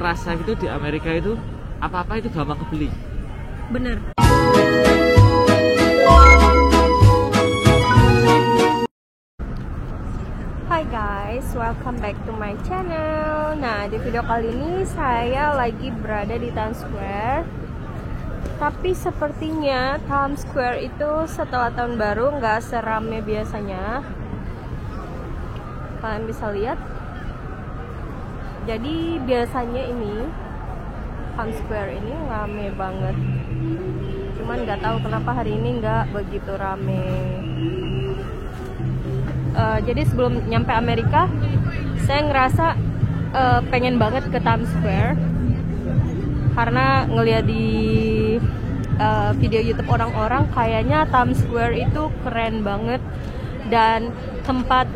ngerasa itu di Amerika itu apa-apa itu gampang kebeli. Bener. Hai guys, welcome back to my channel. Nah, di video kali ini saya lagi berada di Times Square. Tapi sepertinya Times Square itu setelah tahun baru nggak serame biasanya. Kalian bisa lihat. Jadi biasanya ini Times Square ini rame banget. Cuman nggak tahu kenapa hari ini nggak begitu rame. Jadi sebelum nyampe Amerika, saya ngerasa pengen banget ke Times Square karena ngeliat di video YouTube orang-orang kayaknya Times Square itu keren banget dan tempat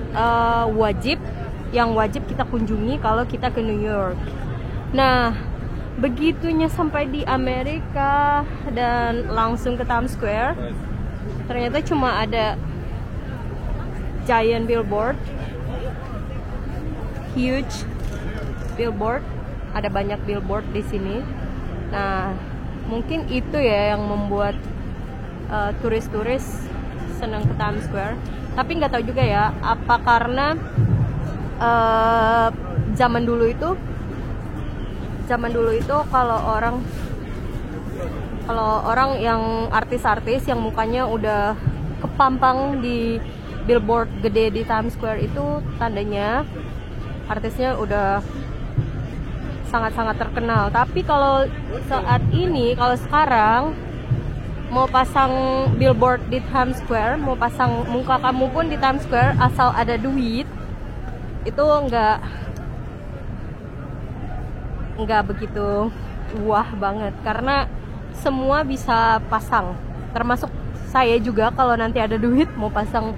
yang wajib kita kunjungi kalau kita ke New York. Nah, begitunya sampai di Amerika dan langsung ke Times Square, ternyata cuma ada giant billboard, huge billboard, ada banyak billboard di sini. Nah, mungkin itu ya yang membuat turis-turis senang ke Times Square. Tapi nggak tahu juga ya, apa karena zaman dulu itu kalau orang yang artis-artis yang mukanya udah kepampang di billboard gede di Times Square itu tandanya artisnya udah sangat-sangat terkenal. Tapi kalau saat ini, kalau sekarang mau pasang billboard di Times Square, mau pasang muka kamu pun di Times Square asal ada duit, itu nggak begitu wah banget karena semua bisa pasang, termasuk saya juga kalau nanti ada duit mau pasang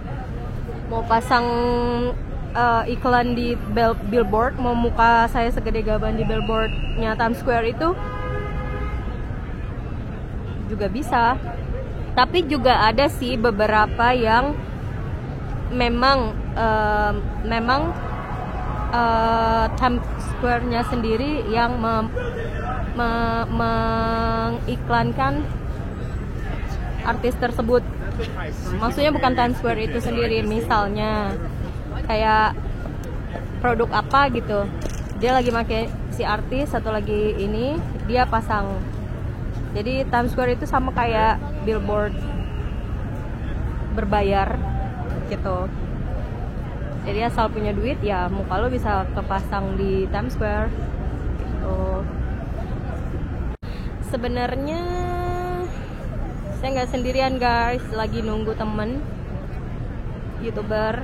iklan di billboard, mau muka saya segede gaban di billboardnya Times Square itu juga bisa. Tapi juga ada sih beberapa yang memang Times Square-nya sendiri yang mengiklankan artis tersebut. Maksudnya bukan Times Square itu sendiri, misalnya kayak produk apa gitu, dia lagi pakai si artis atau lagi ini, dia pasang. Jadi Times Square itu sama kayak billboard berbayar gitu. Jadi asal punya duit ya muka lo bisa kepasang di Times Square gitu. Sebenarnya saya nggak sendirian guys, lagi nunggu temen YouTuber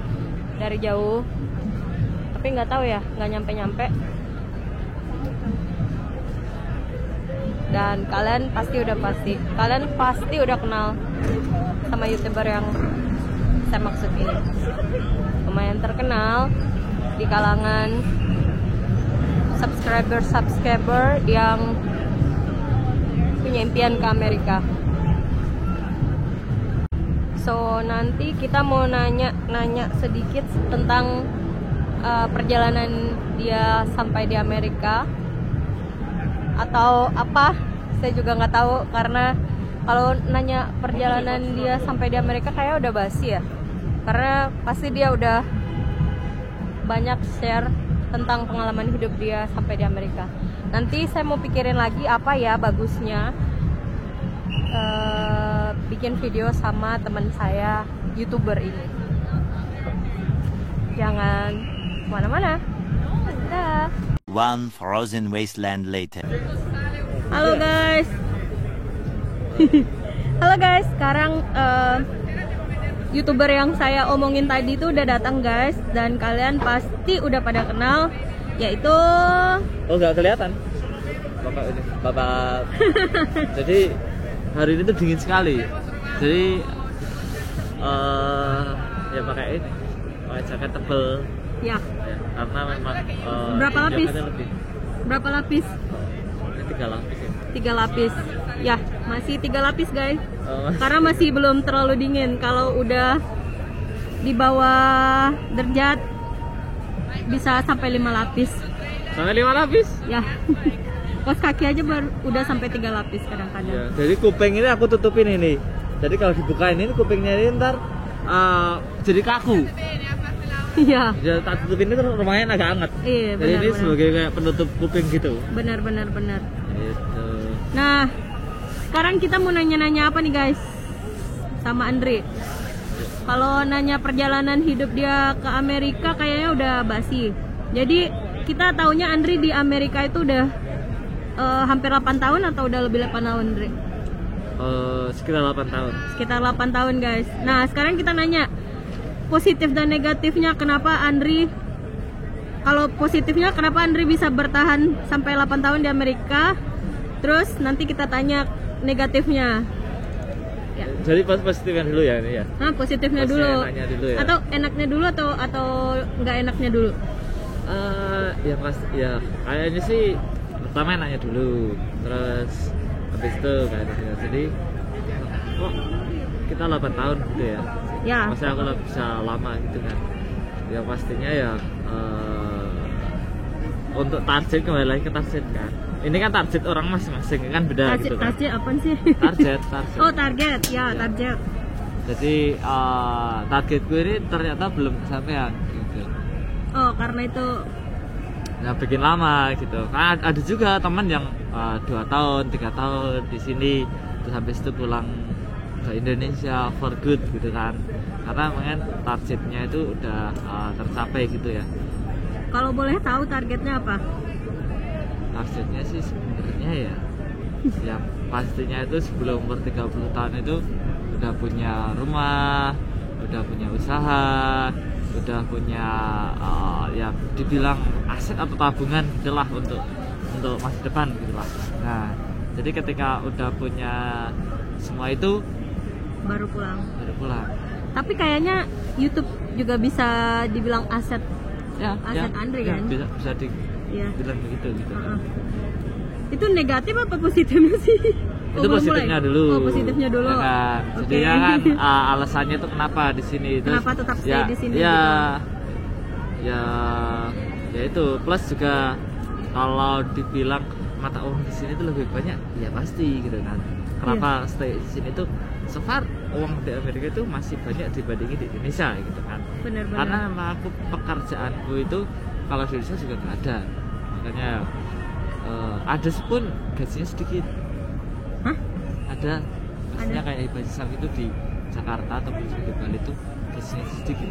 dari jauh, tapi nggak tahu ya, nggak nyampe. Dan kalian pasti udah kenal sama YouTuber yang saya maksud ini. Lumayan terkenal di kalangan subscriber yang punya impian ke Amerika. So nanti kita mau nanya sedikit tentang perjalanan dia sampai di Amerika atau apa, saya juga nggak tahu karena kalau nanya perjalanan dia sampai di Amerika kayak udah basi ya, karena pasti dia udah banyak share tentang pengalaman hidup dia sampai di Amerika. Nanti saya mau pikirin lagi apa ya bagusnya bikin video sama teman saya YouTuber ini. Jangan kemana-mana. Dah. One frozen wasteland later. Halo guys. Halo guys, sekarang YouTuber yang saya omongin tadi itu udah datang guys, dan kalian pasti udah pada kenal, yaitu nggak kelihatan bapak. Jadi hari ini tuh dingin sekali, jadi ya pakai jaket tebel ya, karena memang berapa lapis? Berapa lapis? 3 lapis ya. 3 lapis ya, masih 3 lapis guys, karena masih belum terlalu dingin. Kalau udah di bawah derajat bisa sampai 5 lapis. Sampai 5 lapis. Ya. Kos kaki aja baru udah sampai 3 lapis kadang-kadang. Ya, jadi kuping ini aku tutupin ini. Jadi kalau dibukain ini kupingnya ini ntar jadi kaku. Iya. Ya tak tutupin itu lumayan agak hangat. Iya, Jadi ini benar. sebagai kayak penutup kuping gitu. Benar. Gitu. Nah, sekarang kita mau nanya-nanya apa nih guys? Sama Andri. Kalau nanya perjalanan hidup dia ke Amerika kayaknya udah basi. Jadi kita taunya Andri di Amerika itu udah hampir 8 tahun atau udah lebih 8 tahun, Andri? Sekitar 8 tahun. Sekitar 8 tahun guys. Nah, sekarang kita nanya positif dan negatifnya kenapa Andri. Kalau positifnya kenapa Andri bisa bertahan sampai 8 tahun di Amerika. Terus nanti kita tanya negatifnya. Ya. Jadi positifnya dulu ya ini ya. Nah, positifnya Pas dulu. enaknya dulu ya. Atau enaknya dulu atau nggak enaknya dulu? Ya pas ya kayaknya sih pertama enaknya dulu. Terus habis itu kayaknya jadi kok kita 8 tahun gitu ya. Ya. Masa aku bisa lama gitu kan. Ya pastinya ya untuk target kembali lagi ke target kan. Ini kan target orang masing-masing kan beda gitu kan. Target apaan sih? Target. Oh, target. Ya, Ya. target. Jadi targetku ini ternyata belum kesampaian gitu. Oh, karena itu Nah, bikin lama gitu. Kan ada juga teman yang 2 tahun, 3 tahun di sini terus habis itu pulang ke Indonesia for good gitu kan. Karena mungkin targetnya itu udah tercapai gitu ya. kalau boleh tahu targetnya apa? Targetnya sih sebenarnya ya yang pastinya itu sebelum umur 30 tahun itu udah punya rumah, udah punya usaha, udah punya ya dibilang aset atau tabungan gitulah untuk masa depan gitulah. Nah, jadi ketika udah punya semua itu Baru pulang. baru pulang. Tapi kayaknya YouTube juga bisa dibilang aset. Ya, Aset Andri ya, kan? bisa Iya. dibilang begitu gitu. Heeh. Itu negatif apa positifnya sih? Itu belum positifnya mulai? dulu. Oh, positifnya dulu. Ya kan? Oke. Jadinya kan alasannya itu kenapa di sini itu Kenapa tetap stay di sini Ya, gitu? ya itu plus juga kalau dibilang mata uang di sini itu lebih banyak, ya pasti gitu kan. Kenapa Iya. stay di sini tuh so far uang di Amerika itu masih banyak dibandingin di Indonesia gitu kan. Benar-benar. Karena memang aku pekerjaanku itu kalau di Indonesia juga nggak ada, makanya ada pun gajinya sedikit. Hah? Ada maksudnya Ada. kayak Ibadah Islam itu di Jakarta ataupun di Bali itu gajinya sedikit.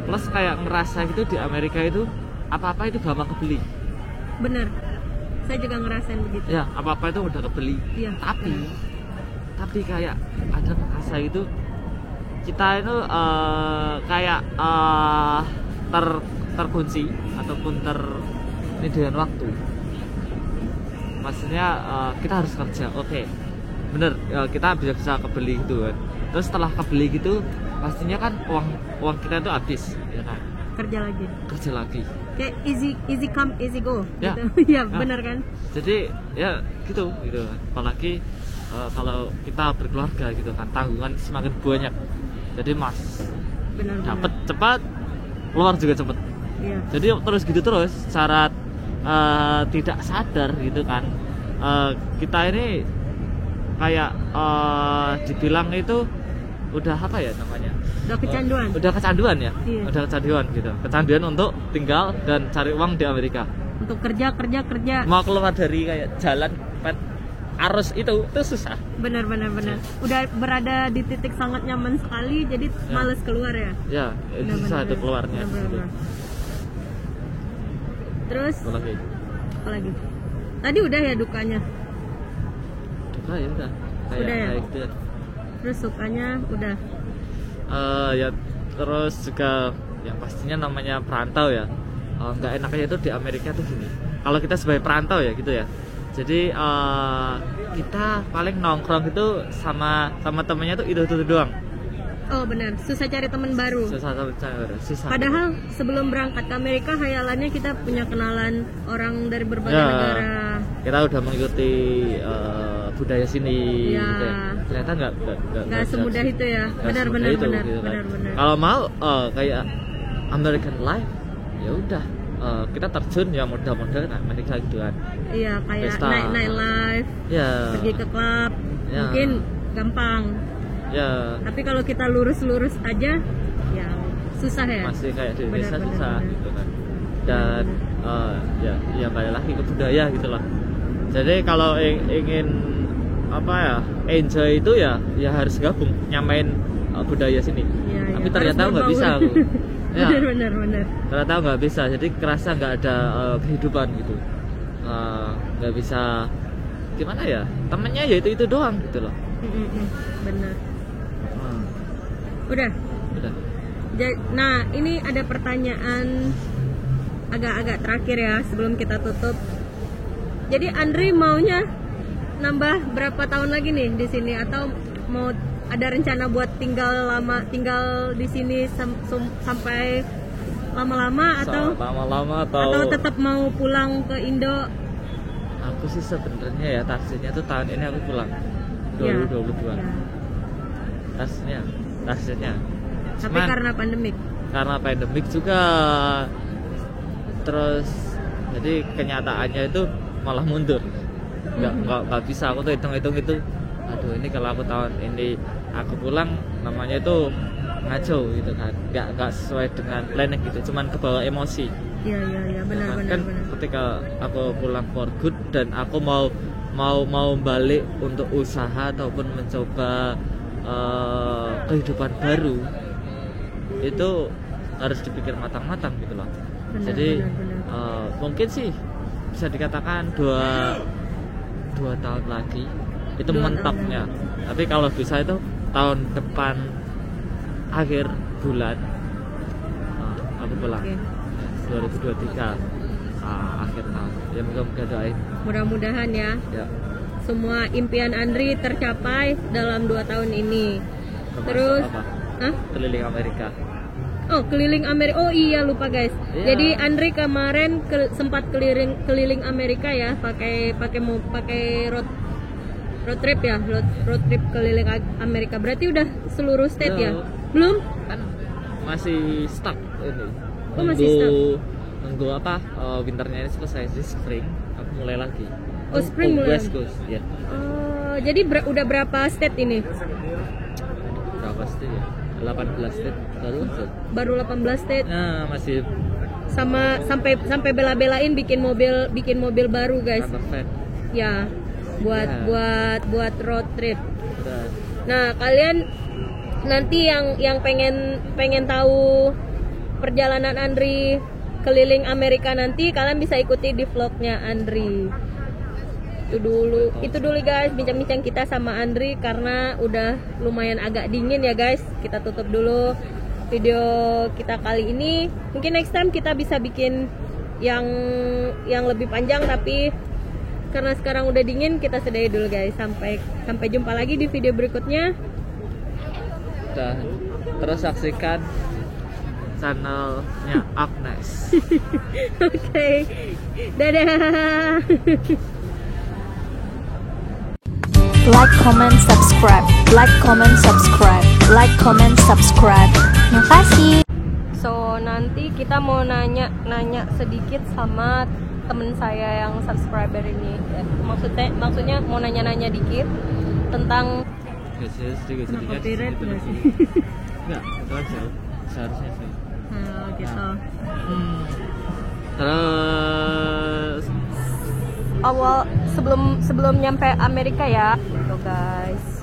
Plus kayak ngerasa gitu di Amerika itu apa-apa itu gampang kebeli. Bener. Saya juga ngerasain begitu. Ya, apa-apa itu udah kebeli. Iya. Tapi kayak ada ngerasa itu kita itu kayak terkunci ataupun ini dengan waktu. Maksudnya kita harus kerja, oke, bener, kita bisa kebeli gitu kan. Terus setelah kebeli gitu, pastinya kan uang kita itu habis, ya kan? Kerja lagi. Kayak easy come easy go. Ya. Gitu. Iya, Ya. bener kan? Jadi ya gitu. Apalagi kalau kita berkeluarga gitu kan, tanggungan semakin banyak. Jadi Benar. dapat cepat, keluar juga cepat. Iya. Jadi terus gitu terus, secara tidak sadar gitu kan, kita ini kayak dibilang itu udah apa ya namanya? Udah kecanduan. Udah kecanduan ya? Iya. Udah kecanduan gitu. Kecanduan untuk tinggal dan cari uang di Amerika. Untuk kerja. Mau keluar dari kayak jalan arus itu susah. Benar. Udah berada di titik sangat nyaman sekali, jadi Ya. males keluar ya. Ya, itu susah itu keluarnya. Benar. Terus Apalagi apa lagi? Tadi udah ya dukanya. duka ya udah. Kayak Udah ya? kayak gitu ya. Terus sukanya udah. Ya terus juga yang pastinya namanya perantau ya, nggak enaknya itu di Amerika tuh gini, kalau kita sebagai perantau ya gitu ya, jadi kita paling nongkrong itu sama temennya tuh itu doang. Oh benar, susah cari teman baru. Susah. Padahal sebelum berangkat ke Amerika, hayalannya kita punya kenalan orang dari berbagai Ya, negara. kita udah mengikuti budaya sini. Ya. Gitu ya. Ternyata Nggak semudah itu ya. Nggak Benar. semudah itu, gitu kan. Benar. Kalau mau kayak American life, ya udah kita terjun ya modal-modal Amerika gitu kan. Iya, kayak Pesta. night life, Ya. pergi ke klub, Ya. mungkin gampang. Ya Tapi kalau kita lurus-lurus aja, ya susah ya. masih kayak di Benar, desa benar, susah benar. gitu kan. Dan ya balik lagi ke budaya gitu lah. Jadi kalau ingin apa ya enjoy itu ya harus gabung nyamain budaya sini. Iya, iya. Tapi ternyata Harus nggak bisa berbaur. aku. Ya, Benar. ternyata nggak bisa. Jadi kerasa nggak ada kehidupan gitu. Nggak bisa gimana ya, temennya ya itu doang gitu loh. Benar. Udah. Nah, ini ada pertanyaan agak-agak terakhir ya sebelum kita tutup. Jadi Andri maunya nambah berapa tahun lagi nih di sini, atau mau ada rencana buat tinggal di sini sampai lama-lama, atau lama-lama atau tetap mau pulang ke Indo? Aku sih sebenarnya ya targetnya tuh tahun ini aku pulang Ya. 2022. Ya. Targetnya. Tapi Cuman, karena pandemik juga terus jadi kenyataannya itu malah mundur. Nggak bisa aku tuh hitung itu. Aduh, ini kalau aku tahun ini aku pulang namanya itu ngaco gitu kan. Nggak sesuai dengan planning gitu. Cuman kebawa emosi. Iya, benar. Kan ketika aku pulang for good dan aku mau balik untuk usaha ataupun mencoba kehidupan baru, itu harus dipikir matang-matang gitu loh. Jadi mungkin sih bisa dikatakan dua tahun lagi itu mentoknya. Tapi kalau bisa itu tahun depan akhir bulan aku pulang. 2023 akhir tahun. Ya mudah-mudahan doain. Mudah-mudahan ya. Semua impian Andri tercapai dalam 2 tahun ini. Terus apa? Keliling Amerika. Oh, keliling Amerika. Oh iya, lupa guys. Iya. Jadi Andri kemarin sempat keliling Amerika ya, pakai road trip ya, road trip keliling Amerika. Berarti udah seluruh state ya? Belum? Kan masih stuck ini. Oh, masih stuck. Nunggu apa? Winternya ini selesai di spring. Aku mulai lagi. Oh, spring mulai. West Coast, ya. Oh, jadi udah berapa state ini? Berapa state ya? 18 state Baru 18 state. Nah, masih sampai bela-belain bikin mobil baru guys. Ya, buat road trip. Udah. Nah, kalian nanti yang pengen tahu perjalanan Andri keliling Amerika nanti, kalian bisa ikuti di vlognya Andri. Itu dulu guys bincang-bincang kita sama Andri, karena udah lumayan agak dingin ya guys. Kita tutup dulu video kita kali ini. Mungkin next time kita bisa bikin yang lebih panjang, tapi karena sekarang udah dingin kita sudahi dulu guys. Sampai jumpa lagi di video berikutnya. Terus saksikan channelnya Agnes. Oke. Dadah. Like, comment, subscribe. Like, comment, subscribe. Like, comment, subscribe. Makasih. So nanti kita mau nanya sedikit sama temen saya yang subscriber ini. Maksudnya mau nanya dikit tentang sedikit copyright nggak sih? Enggak, itu aja seharusnya sih. Gitu. Terus Awal sebelum nyampe Amerika ya, gitu guys.